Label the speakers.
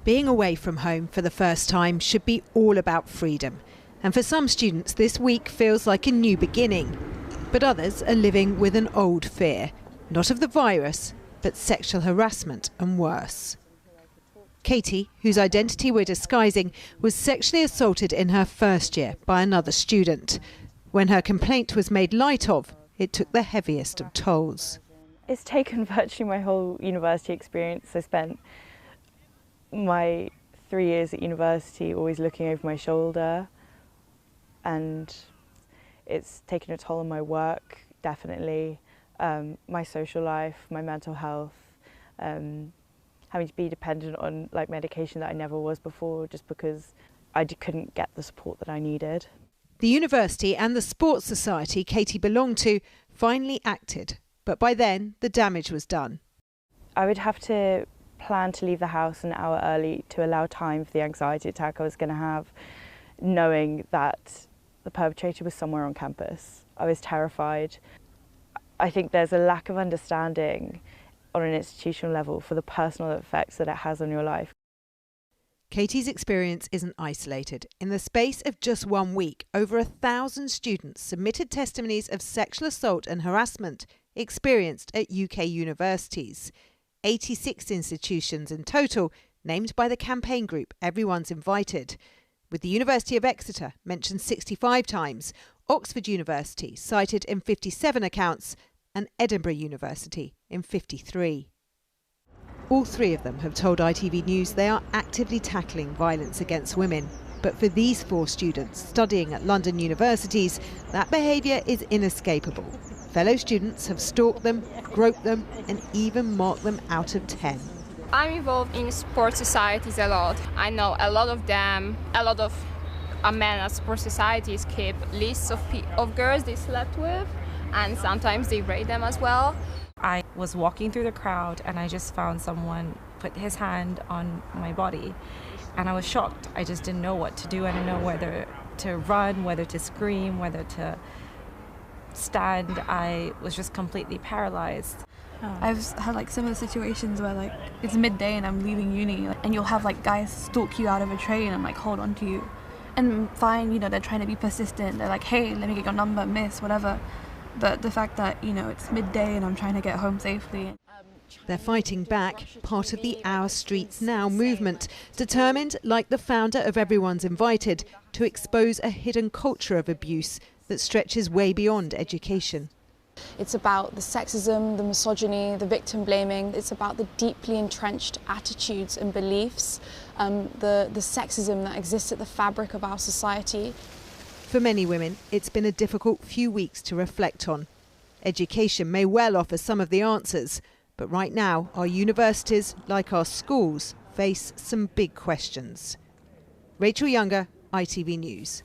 Speaker 1: Being away from home for the first time should be all about freedom. And for some students, this week feels like a new beginning. But others are living with an old fear, not of the virus, but sexual harassment and worse. Katie, whose identity we're disguising, was sexually assaulted in her first year by another student. When her complaint was made light of, it took the heaviest of tolls.
Speaker 2: It's taken virtually my whole university experience. I spent my 3 years at university always looking over my shoulder, and it's taken a toll on my work, definitely, my social life, my mental health, having to be dependent on medication that I never was before just because I couldn't get the support that I needed.
Speaker 1: The university and the sports society Katie belonged to finally acted, but by then the damage was done.
Speaker 2: I would have to plan to leave the house an hour early to allow time for the anxiety attack I was going to have, knowing that the perpetrator was somewhere on campus. I was terrified. I think there's a lack of understanding on an institutional level for the personal effects that it has on your life.
Speaker 1: Katie's experience isn't isolated. In the space of just 1 week, over 1,000 students submitted testimonies of sexual assault and harassment experienced at UK universities. 86 institutions in total, named by the campaign group Everyone's Invited, with the University of Exeter mentioned 65 times, Oxford University cited in 57 accounts, and Edinburgh University in 53. All three of them have told ITV News they are actively tackling violence against women. But for these 4 students studying at London universities, that behaviour is inescapable. Fellow students have stalked them, groped them and even marked them out of 10.
Speaker 3: I'm involved in sports societies a lot. I know a lot of them, a lot of men at sports societies keep lists of girls they slept with, and sometimes they rape them as well.
Speaker 4: I was walking through the crowd and I just found someone put his hand on my body and I was shocked. I just didn't know what to do. I didn't know whether to run, whether to scream, whether to stand. I was just completely paralyzed.
Speaker 5: I've had similar situations where it's midday and I'm leaving uni and you'll have guys stalk you out of a train and hold on to you. And fine, they're trying to be persistent. They're like, hey, let me get your number, miss, whatever. But the fact that, it's midday and I'm trying to get home safely.
Speaker 1: They're fighting back, part of the Our Streets Now movement, determined, like the founder of Everyone's Invited, to expose a hidden culture of abuse that stretches way beyond education.
Speaker 6: It's about the sexism, the misogyny, the victim blaming. It's about the deeply entrenched attitudes and beliefs, the sexism that exists at the fabric of our society.
Speaker 1: For many women, it's been a difficult few weeks to reflect on. Education may well offer some of the answers, but right now our universities, like our schools, face some big questions. Rachel Younger, ITV News.